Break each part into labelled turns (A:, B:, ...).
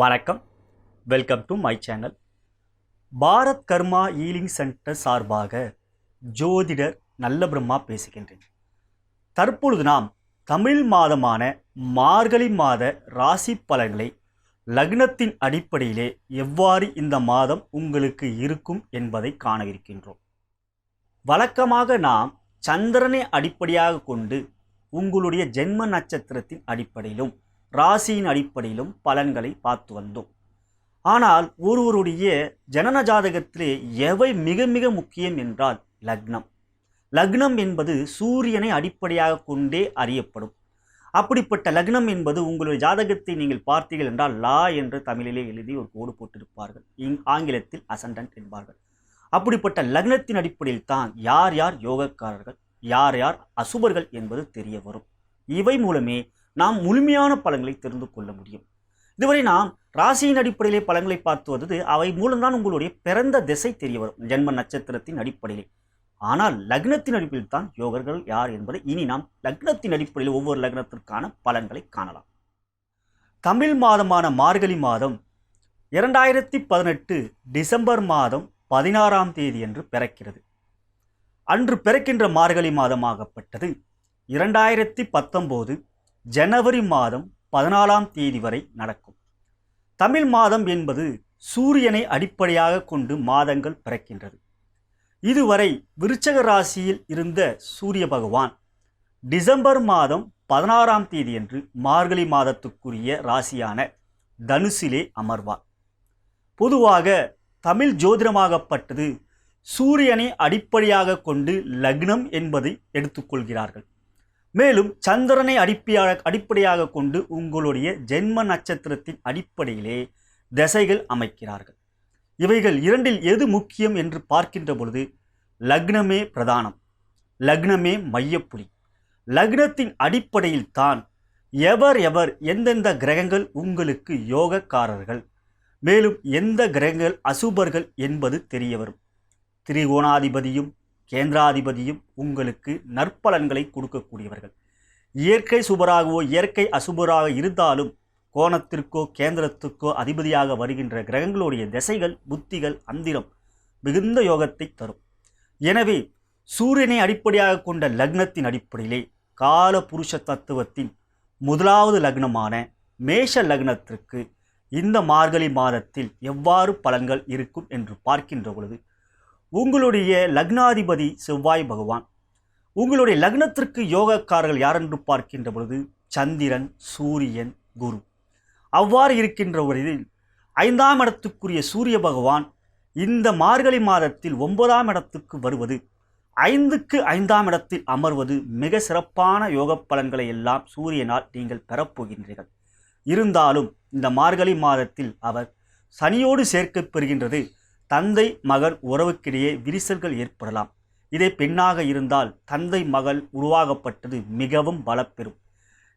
A: வணக்கம், welcome to my channel. Bharat karma healing centre சார்பாக ஜோதிடர் நல்ல பிரம்மா பேசுகின்றேன். தற்பொழுது நாம் தமிழ் மாதமான மார்கழி மாத ராசி பலன்களை லக்னத்தின் அடிப்படையிலே எவ்வாறு இந்த மாதம் உங்களுக்கு இருக்கும் என்பதை காணவிருக்கின்றோம். வழக்கமாக நாம் சந்திரனை அடிப்படையாக கொண்டு உங்களுடைய ஜென்ம நட்சத்திரத்தின் அடிப்படையிலும் ராசியின் அடிப்படையிலும் பலன்களை பார்த்து வந்தோம். ஆனால் ஒருவருடைய ஜனன ஜாதகத்திலே எவை மிக மிக முக்கியம் என்றால் லக்னம். லக்னம் என்பது சூரியனை அடிப்படையாக கொண்டே அறியப்படும். அப்படிப்பட்ட லக்னம் என்பது உங்களுடைய ஜாதகத்தை நீங்கள் பார்த்தீர்கள் என்றால் லா என்று தமிழிலே எழுதி ஒரு கோடு போட்டிருப்பார்கள், ஆங்கிலத்தில் அசண்டன்ட் என்பார்கள். அப்படிப்பட்ட லக்னத்தின் அடிப்படையில் தான் யார் யார் யோகக்காரர்கள், யார் யார் அசுபர்கள் என்பது தெரிய வரும். இவை மூலமே நாம் முழுமையான பலன்களை தெரிந்து கொள்ள முடியும். இதுவரை நாம் ராசியின் அடிப்படையிலே பலன்களை பார்த்து வந்தது, அவை மூலம்தான் உங்களுடைய பிறந்த திசை தெரிய வரும், ஜென்ம நட்சத்திரத்தின் அடிப்படையிலே. ஆனால் லக்னத்தின் அடிப்படையில் தான் யோகர்கள் யார் என்பதை இனி நாம் லக்னத்தின் அடிப்படையில் ஒவ்வொரு லக்னத்திற்கான பலன்களை காணலாம். தமிழ் மாதமான மார்கழி மாதம் 2018 டிசம்பர் மாதம் 16ஆம் தேதி என்று பிறக்கிறது. அன்று பிறக்கின்ற மார்கழி மாதமாகப்பட்டது 2019 ஜனவரி மாதம் 14ஆம் தேதி வரை நடக்கும். தமிழ் மாதம் என்பது சூரியனை அடிப்படையாக கொண்டு மாதங்கள் பிறக்கின்றது. இதுவரை விருச்சக ராசியில் இருந்த சூரிய பகவான் டிசம்பர் மாதம் 16ஆம் தேதி என்று மார்கழி மாதத்துக்குரிய ராசியான தனுசிலே அமர்வார். பொதுவாக தமிழ் ஜோதிடமாகப்பட்டது சூரியனை அடிப்படையாக கொண்டு லக்னம் என்பதை எடுத்துக்கொள்கிறார்கள். மேலும் சந்திரனை அடிப்படையாக கொண்டு உங்களுடைய ஜென்ம நட்சத்திரத்தின் அடிப்படையிலே திசைகள் அமைக்கிறார்கள். இவைகள் இரண்டில் எது முக்கியம் என்று பார்க்கின்ற பொழுது லக்னமே பிரதானம், லக்னமே மையப்புள்ளி. லக்னத்தின் அடிப்படையில் தான் எவர் எந்தெந்த கிரகங்கள் உங்களுக்கு யோகக்காரர்கள், மேலும் எந்த கிரகங்கள் அசுபர்கள் என்பது தெரிய வரும். திரிகோணாதிபதியும் கேந்திராதிபதியும் உங்களுக்கு நற்பலன்களை கொடுக்கக்கூடியவர்கள். இயற்கை சுபராகவோ இயற்கை அசுபராக இருந்தாலும் கோணத்திற்கோ கேந்திரத்திற்கோ அதிபதியாக வருகின்ற கிரகங்களுடைய திசைகள் புத்திகள் அந்திரம் மிகுந்த யோகத்தை தரும். எனவே சூரியனை அடிப்படையாக கொண்ட லக்னத்தின் அடிப்படையிலே கால புருஷ தத்துவத்தின் முதலாவது லக்னமான மேஷ லக்னத்திற்கு இந்த மார்கழி மாதத்தில் எவ்வாறு பலன்கள் இருக்கும் என்று பார்க்கின்ற பொழுது உங்களுடைய லக்னாதிபதி செவ்வாய் பகவான், உங்களுடைய லக்னத்திற்கு யோகக்காரர்கள் யார் என்று பார்க்கின்ற பொழுது சந்திரன், சூரியன், குரு. அவ்வாறு இருக்கின்ற வரையில் 5ஆம் இடத்துக்குரிய சூரிய பகவான் இந்த மார்கழி மாதத்தில் 9ஆம் இடத்துக்கு வருவது, 5க்கு 5ஆம் இடத்தில் அமர்வது மிக சிறப்பான யோக பலன்களை எல்லாம் சூரியனால் நீங்கள் பெறப்போகின்றீர்கள். இருந்தாலும் இந்த மார்கழி மாதத்தில் அவர் சனியோடு சேர்க்கப் பெறுகின்றது. தந்தை மகன் உறவுக்கிடையே விரிசல்கள் ஏற்படலாம். இதே பெண்ணாக இருந்தால் தந்தை மகள் உருவாகப்பட்டது மிகவும் பலப்பெறும்.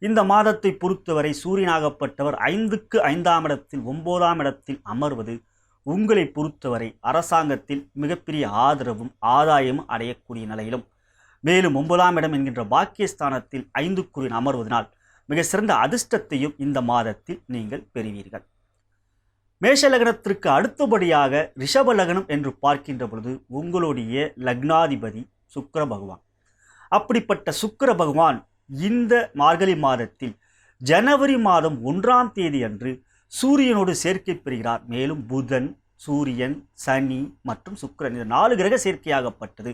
A: இந்த மாதத்தை பொறுத்தவரை சூரியனாகப்பட்டவர் 5க்கு 5ஆம் இடத்தில் 9ஆம் இடத்தில் அமர்வது உங்களை பொறுத்தவரை அரசாங்கத்தில் மிகப்பெரிய ஆதரவும் ஆதாயமும் அடையக்கூடிய நிலையிலும், மேலும் 9ஆம் இடம் என்கின்ற பாக்கியஸ்தானத்தில் 5க்குரிய அமர்வதனால் மிக சிறந்த அதிர்ஷ்டத்தையும் இந்த மாதத்தில் நீங்கள் பெறுவீர்கள். மேஷ லக்னத்திற்கு அடுத்தபடியாக ரிஷப லக்னம் என்று பார்க்கின்ற பொழுது உங்களுடைய லக்னாதிபதி சுக்கிர பகவான். அப்படிப்பட்ட சுக்கிர பகவான் இந்த மார்கழி மாதத்தில் ஜனவரி மாதம் 1ஆம் தேதி அன்று சூரியனோடு சேர்க்கை பெறுகிறார். மேலும் புதன், சூரியன், சனி மற்றும் சுக்கிரன் இந்த 4 கிரக சேர்க்கையாகப்பட்டது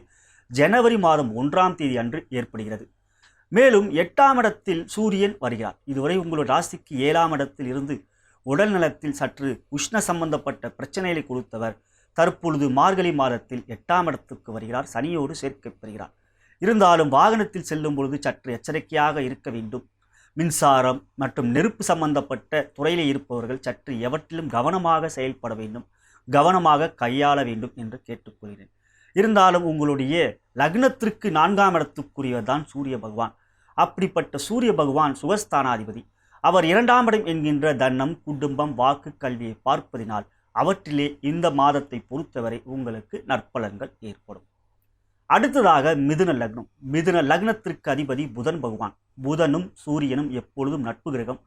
A: ஜனவரி மாதம் 1ஆம் தேதி அன்று ஏற்படுகிறது. மேலும் 8ஆம் இடத்தில் சூரியன் வருகிறார். இதுவரை உங்களுடைய ராசிக்கு 7ஆம் இடத்தில் இருந்து உடல் நலத்தில் சற்று உஷ்ண சம்பந்தப்பட்ட பிரச்சனைகளை கொடுத்தவர் தற்பொழுது மார்கழி மாதத்தில் 8ஆம் இடத்துக்கு வருகிறார், சனியோடு சேர்க்கை பெறுகிறார். இருந்தாலும் வாகனத்தில் செல்லும் பொழுது சற்று எச்சரிக்கையாக இருக்க வேண்டும். மின்சாரம் மற்றும் நெருப்பு சம்பந்தப்பட்ட துறையில் இருப்பவர்கள் சற்று எவற்றிலும் கவனமாக செயல்பட வேண்டும், கவனமாக கையாள வேண்டும் என்று கேட்டுக்கொள்கிறேன். இருந்தாலும் உங்களுடைய லக்னத்திற்கு 4ஆம் இடத்துக்குரியவர் தான் சூரிய பகவான். அப்படிப்பட்ட சூரிய பகவான் சுகஸ்தானாதிபதி. அவர் 2ஆம் இடம் என்கின்ற தன்னம், குடும்பம், வாக்கு, கல்வியை பார்ப்பதினால் அவற்றிலே இந்த மாதத்தை பொறுத்தவரை உங்களுக்கு நற்பலன்கள் ஏற்படும். அடுத்ததாக மிதுன லக்னம். மிதுன லக்னத்திற்கு அதிபதி புதன் பகவான். புதனும் சூரியனும் எப்பொழுதும் நட்பு கிரகம்.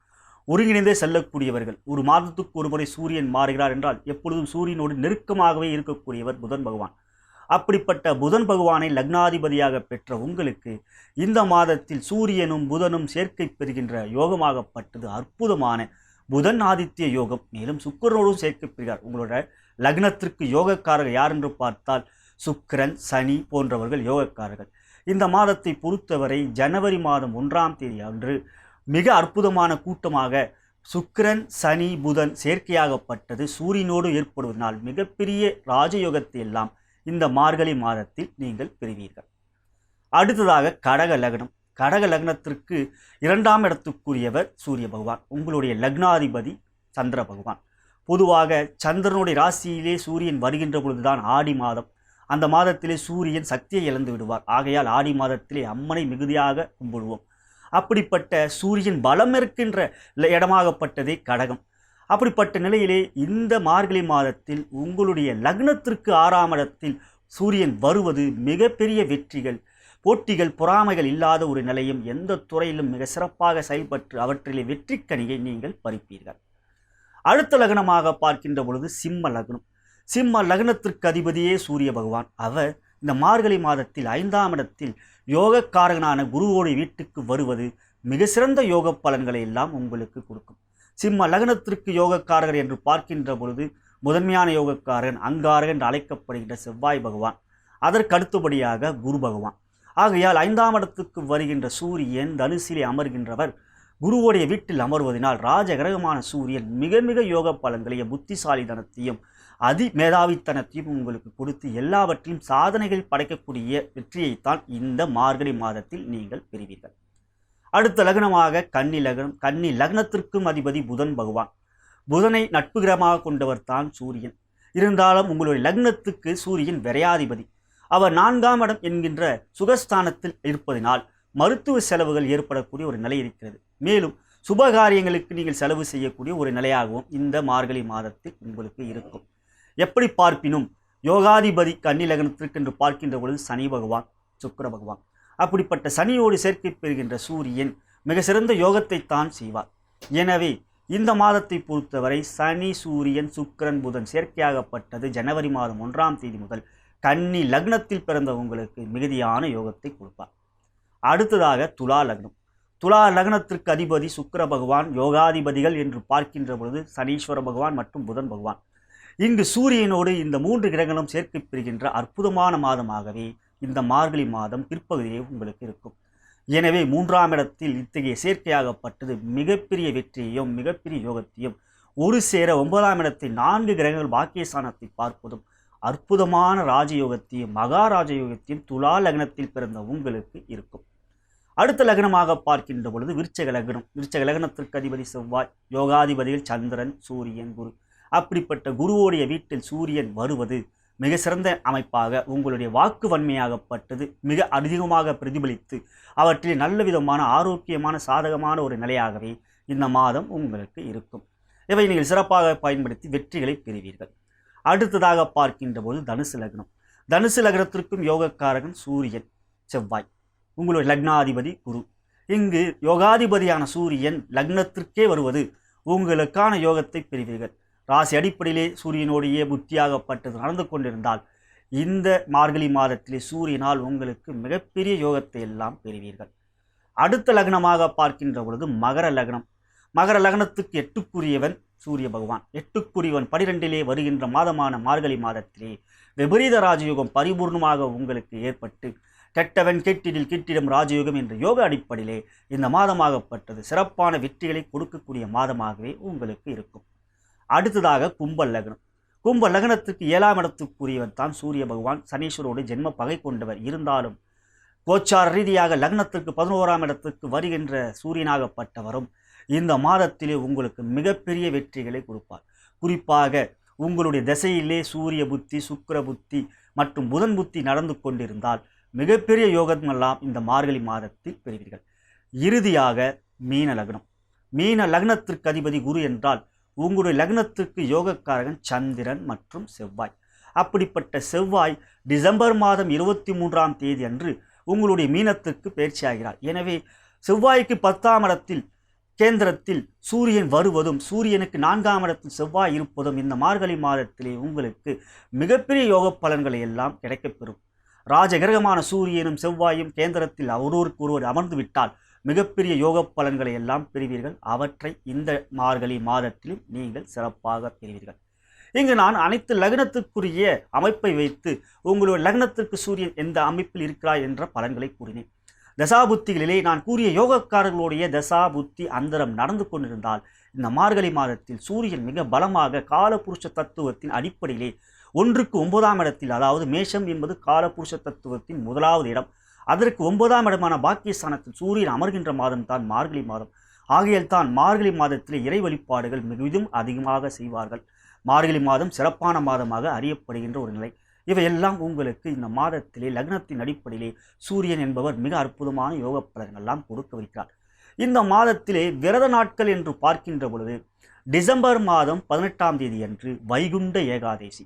A: ஒருங்கிணைந்தே செல்லக்கூடியவர்கள். ஒரு மாதத்துக்கு ஒரு முறை சூரியன் மாறுகிறார் என்றால் எப்பொழுதும் சூரியனோடு நெருக்கமாகவே இருக்கக்கூடியவர் புதன் பகவான். அப்படிப்பட்ட புதன் பகவானை லக்னாதிபதியாக பெற்ற உங்களுக்கு இந்த மாதத்தில் சூரியனும் புதனும் சேர்க்கை பெறுகின்ற யோகமாகப்பட்டது அற்புதமான புதன் ஆதித்ய யோகம். மேலும் சுக்கிரனோடும் சேர்க்கை பெறுகிறார். உங்களோட லக்னத்திற்கு யோகக்காரர்கள் யார் என்று பார்த்தால் சுக்கிரன், சனி போன்றவர்கள் யோகக்காரர்கள். இந்த மாதத்தை பொறுத்தவரை ஜனவரி மாதம் 1ஆம் தேதி அன்று மிக அற்புதமான கூட்டமாக சுக்கிரன், சனி, புதன் சேர்க்கையாகப்பட்டது சூரியனோடு ஏற்படுவதனால் மிகப்பெரிய ராஜயோகத்தை எல்லாம் இந்த மார்கழி மாதத்தில் நீங்கள் பெறுவீர்கள். அடுத்ததாக கடக லக்னம். கடக லக்னத்திற்கு 2ஆம் இடத்துக்குரியவர் சூரிய பகவான். உங்களுடைய லக்னாதிபதி சந்திர பகவான். பொதுவாக சந்திரனுடைய ராசியிலே சூரியன் வருகின்ற பொழுதுதான் ஆடி மாதம். அந்த மாதத்திலே சூரியன் சக்தியை இழந்து விடுவார். ஆகையால் ஆடி மாதத்திலே அம்மனை மிகுதியாக கும்பிடுவோம். அப்படிப்பட்ட சூரியன் பலம் இருக்கின்ற இடமாகப்பட்டதே கடகம். அப்படிப்பட்ட நிலையிலே இந்த மார்கழி மாதத்தில் உங்களுடைய லக்னத்திற்கு 6ஆம் இடத்தில் சூரியன் வருவது மிகப்பெரிய வெற்றிகள், போட்டிகள், பொறாமைகள் இல்லாத ஒரு நிலையும், எந்த துறையிலும் மிக சிறப்பாக செயல்பட்டு அவற்றிலே வெற்றிக்கனியை நீங்கள் பறிப்பீர்கள். அடுத்த லக்னமாக பார்க்கின்ற பொழுது சிம்ம லக்னம். சிம்ம லக்னத்திற்கு அதிபதியே சூரிய பகவான். அவர் இந்த மார்கழி மாதத்தில் 5ஆம் இடத்தில் யோகக்காரகனான குருவோடைய வீட்டுக்கு வருவது மிக சிறந்த யோக பலன்களை எல்லாம் உங்களுக்கு கொடுக்கும். சிம்ம லக்னத்திற்கு யோகக்காரகர் என்று பார்க்கின்ற பொழுது முதன்மையான யோகக்காரகன் அங்காரகன் என்று அழைக்கப்படுகின்ற செவ்வாய் பகவான். அதற்கு அடுத்தபடியாக குரு பகவான். ஆகையால் 5ஆம் இடத்துக்கு வருகின்ற சூரியன் தனுசிலே அமர்கின்றவர் குருவோடைய வீட்டில் அமர்வதனால் ராஜகிரகமான சூரியன் மிக மிக யோக பலன்களையும் புத்திசாலித்தனத்தையும் அதிமேதாவித்தனத்தையும் உங்களுக்கு கொடுத்து எல்லாவற்றையும் சாதனைகள் படைக்கக்கூடிய வெற்றியைத்தான் இந்த மார்கழி மாதத்தில் நீங்கள் பெறுவீர்கள். அடுத்த லக்னமாக கன்னி லக்னம். கன்னி லக்னத்திற்கும் அதிபதி புதன் பகவான். புதனை நட்பு கிரகமாக கொண்டவர் தான் சூரியன். இருந்தாலும் உங்களுடைய லக்னத்துக்கு சூரியன் விரையாதிபதி. அவர் 4ஆம் இடம் என்கின்ற சுகஸ்தானத்தில் இருப்பதனால் மருத்துவ செலவுகள் ஏற்படக்கூடிய ஒரு நிலை இருக்கிறது. மேலும் சுபகாரியங்களுக்கு நீங்கள் செலவு செய்யக்கூடிய ஒரு நிலையாகவும் இந்த மார்கழி மாதத்தில் உங்களுக்கு இருக்கும். எப்படி பார்ப்பினும் யோகாதிபதி கன்னி லக்னத்திற்கு என்று பார்க்கின்ற பொழுது சனி பகவான், சுக்கிர பகவான். அப்படிப்பட்ட சனியோடு சேர்க்கை பெறுகின்ற சூரியன் மிக சிறந்த யோகத்தை தான் செய்வார். எனவே இந்த மாதத்தை பொறுத்தவரை சனி, சூரியன், சுக்கிரன், புதன் சேர்க்கையாகப்பட்டது ஜனவரி மாதம் 1ஆம் தேதி முதல் கன்னி லக்னத்தில் பிறந்த உங்களுக்கு மிகுதியான யோகத்தை கொடுப்பார். அடுத்ததாக துலா லக்னம். துலா லக்னத்திற்கு அதிபதி சுக்கிர பகவான். யோகாதிபதிகள் என்று பார்க்கின்ற பொழுது சனீஸ்வர பகவான் மற்றும் புதன் பகவான். இங்கு சூரியனோடு இந்த 3 கிரகங்களும் சேர்க்கை பெறுகின்ற அற்புதமான மாதமாகவே இந்த மார்கழி மாதம் பிற்பகுதியே உங்களுக்கு இருக்கும். எனவே 3ஆம் இடத்தில் இத்தகைய சேர்க்கையாகப்பட்டது மிகப்பெரிய வெற்றியையும் மிகப்பெரிய யோகத்தையும் ஒரு சேர 9ஆம் இடத்தை 4 கிரகங்கள் பாக்கியஸ்தானத்தை பார்ப்பதும் அற்புதமான ராஜயோகத்தையும் மகாராஜயோகத்தையும் துலா லக்னத்தில் பிறந்த உங்களுக்கு இருக்கும். அடுத்த லக்னமாக பார்க்கின்ற பொழுது விருச்சக லக்னம். விருச்சக லக்னத்திற்கு அதிபதி செவ்வாய். யோகாதிபதிகள் சந்திரன், சூரியன், குரு. அப்படிப்பட்ட குருவோடைய வீட்டில் சூரியன் வருவது மிக சிறந்த அமைப்பாக உங்களுடைய வாக்கு வன்மையாகப்பட்டது மிக அதிகமாக பிரதிபலித்து அவற்றில் நல்ல விதமான ஆரோக்கியமான சாதகமான ஒரு நிலையாகவே இந்த மாதம் உங்களுக்கு இருக்கும். இவை நீங்கள் சிறப்பாக பயன்படுத்தி வெற்றிகளை பெறுவீர்கள். அடுத்ததாக பார்க்கின்ற போது தனுசு லக்னம். தனுசு லக்னத்திற்கும் யோகக்காரகன் சூரியன், செவ்வாய். உங்களுடைய லக்னாதிபதி குரு. இங்கு யோகாதிபதியான சூரியன் லக்னத்திற்கே வருவது உங்களுக்கான யோகத்தை பெறுவீர்கள். ராசி அடிப்படையிலே சூரியனோடையே புத்தியாகப்பட்டது நடந்து கொண்டிருந்தால் இந்த மார்கழி மாதத்திலே சூரியனால் உங்களுக்கு மிகப்பெரிய யோகத்தை எல்லாம் பெறுவீர்கள். அடுத்த லக்னமாக பார்க்கின்ற பொழுது மகர லக்னம். மகர லக்னத்துக்கு 8க்குரியவன் சூரிய பகவான். 8க்குரியவன் 12லே வருகின்ற மாதமான மார்கழி மாதத்திலே விபரீத ராஜயோகம் பரிபூர்ணமாக உங்களுக்கு ஏற்பட்டு கெட்டவன் கெட்டிடில் கிட்டிடம் ராஜயோகம் என்ற யோக அடிப்படையிலே இந்த மாதமாகப்பட்டது சிறப்பான வெற்றிகளை கொடுக்கக்கூடிய மாதமாகவே உங்களுக்கு இருக்கும். அடுத்ததாக கும்ப லக்னம். கும்ப லக்னத்துக்கு 7ஆம் இடத்துக்குரியவர் தான் சூரிய பகவான். சனீஸ்வரோடு ஜென்ம பகை கொண்டவர். இருந்தாலும் கோச்சார ரீதியாக லக்னத்திற்கு 11ஆம் இடத்துக்கு வருகின்ற சூரியனாகப்பட்டவரும் இந்த மாதத்திலே உங்களுக்கு மிகப்பெரிய வெற்றிகளை கொடுப்பார். குறிப்பாக உங்களுடைய திசையிலே சூரிய புத்தி, சுக்கிர புத்தி மற்றும் புதன் புத்தி நடந்து கொண்டிருந்தால் மிகப்பெரிய யோகமெல்லாம் இந்த மார்கழி மாதத்தில் பெறுவீர்கள். இறுதியாக மீன லக்னம். மீன லக்னத்திற்கு அதிபதி குரு என்றால் உங்களுடைய லக்னத்திற்கு யோகக்காரகன் சந்திரன் மற்றும் செவ்வாய். அப்படிப்பட்ட செவ்வாய் டிசம்பர் மாதம் 23ஆம் தேதி அன்று உங்களுடைய மீனத்திற்கு பயிற்சி ஆகிறார். எனவே செவ்வாய்க்கு 10ஆம் இடத்தில் கேந்திரத்தில் சூரியன் வருவதும் சூரியனுக்கு 4ஆம் இடத்தில் செவ்வாய் இருப்பதும் இந்த மார்கழி மாதத்திலே உங்களுக்கு மிகப்பெரிய யோக பலன்களை எல்லாம் கிடைக்கப்பெறும். ராஜகிரகமான சூரியனும் செவ்வாயும் கேந்திரத்தில் ஒருவருக்கு ஒருவர் அமர்ந்து விட்டால் மிகப்பெரிய யோக பலன்களை எல்லாம் பெறுவீர்கள். அவற்றை இந்த மார்கழி மாதத்திலும் நீங்கள் சிறப்பாக பெறுவீர்கள். இங்கு நான் அனைத்து லக்னத்துக்குரிய அமைப்பை வைத்து உங்களுடைய லக்னத்திற்கு சூரியன் எந்த அமைப்பில் இருக்கிறார் என்ற பலன்களை கூறினேன். தசாபுத்திகளிலே நான் கூறிய யோகக்காரர்களுடைய தசாபுத்தி அந்தரம் நடந்து கொண்டிருந்தால் இந்த மார்கழி மாதத்தில் சூரியன் மிக பலமாக காலபுருஷ தத்துவத்தின் அடிப்படையிலே 1க்கு 9ஆம் இடத்தில், அதாவது மேஷம் என்பது காலபுருஷ தத்துவத்தின் முதலாவது இடம், அதற்கு 9ஆம் இடமான பாக்கியஸ்தானத்தில் சூரியன் அமர்கின்ற மாதம் தான் மார்கழி மாதம். ஆகையால் தான் மார்கழி மாதத்திலே இறை வழிபாடுகள் மிகவும் அதிகமாக செய்வார்கள். மார்கழி மாதம் சிறப்பான மாதமாக அறியப்படுகின்ற ஒரு நிலை. இவையெல்லாம் உங்களுக்கு இந்த மாதத்திலே லக்னத்தின் அடிப்படையிலே சூரியன் என்பவர் மிக அற்புதமான யோக பலன்கள்லாம் கொடுக்க வைக்கிறார். இந்த மாதத்திலே விரத நாட்கள் என்று பார்க்கின்ற பொழுது டிசம்பர் மாதம் 18ஆம் தேதி அன்று வைகுண்ட ஏகாதேசி.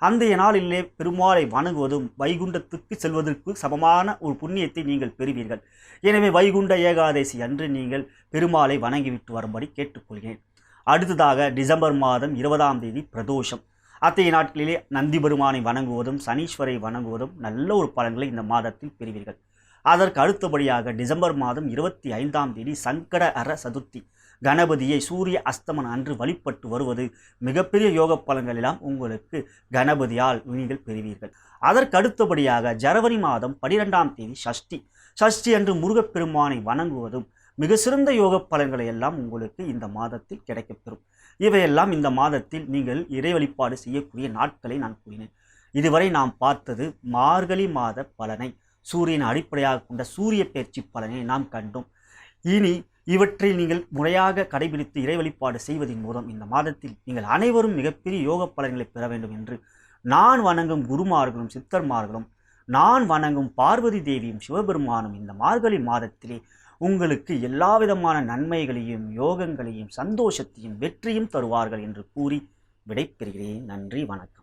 A: அன்றைய நாளிலே பெருமாளை வணங்குவதும் வைகுண்டத்துக்கு செல்வதற்கு சமமான ஒரு புண்ணியத்தை நீங்கள் பெறுவீர்கள். எனவே வைகுண்ட ஏகாதேசி அன்று நீங்கள் பெருமாளை வணங்கிவிட்டு வரும்படி கேட்டுக்கொள்கிறேன். அடுத்ததாக டிசம்பர் மாதம் 20ஆம் தேதி பிரதோஷம். அத்தகைய நாட்களிலே நந்தி பெருமானை வணங்குவதும் சனீஸ்வரை வணங்குவதும் நல்ல ஒரு பலன்களை இந்த மாதத்தில் பெறுவீர்கள். அதற்கு அடுத்தபடியாக டிசம்பர் மாதம் 25ஆம் தேதி சங்கடஹர சதுர்த்தி. கணபதியை சூரிய அஸ்தமன் அன்று வழிபட்டு வருவது மிகப்பெரிய யோக பலன்கள் எல்லாம் உங்களுக்கு கணபதியால் நீங்கள் பெறுவீர்கள். அதற்கு அடுத்தபடியாக ஜனவரி மாதம் 12ஆம் தேதி சஷ்டி. சஷ்டி அன்று முருகப்பெருமானை வணங்குவதும் மிக சிறந்த யோக பலன்களை எல்லாம் உங்களுக்கு இந்த மாதத்தில் கிடைக்கப்பெறும். இவையெல்லாம் இந்த மாதத்தில் நீங்கள் இறை வழிபாடு செய்யக்கூடிய நாட்களை நான் கூறினேன். இதுவரை நாம் பார்த்தது மார்கழி மாத பலனை, சூரியனை அடிப்படையாக கொண்ட சூரிய பெயர்ச்சி பலனை நாம் கண்டோம். இனி இவற்றை நீங்கள் முறையாக கடைபிடித்து இறை வழிபாடு செய்வதன் மூலம் இந்த மாதத்தில் நீங்கள் அனைவரும் மிகப்பெரிய யோக பலன்களை பெற வேண்டும் என்று நான் வணங்கும் குருமார்களும் சித்தர்மார்களும் நான் வணங்கும் பார்வதி தேவியும் சிவபெருமானும் இந்த மார்கழி மாதத்திலே உங்களுக்கு எல்லா விதமான நன்மைகளையும் யோகங்களையும் சந்தோஷத்தையும் வெற்றியும் தருவார்கள் என்று கூறி விடைபெறுகிறேன். நன்றி, வணக்கம்.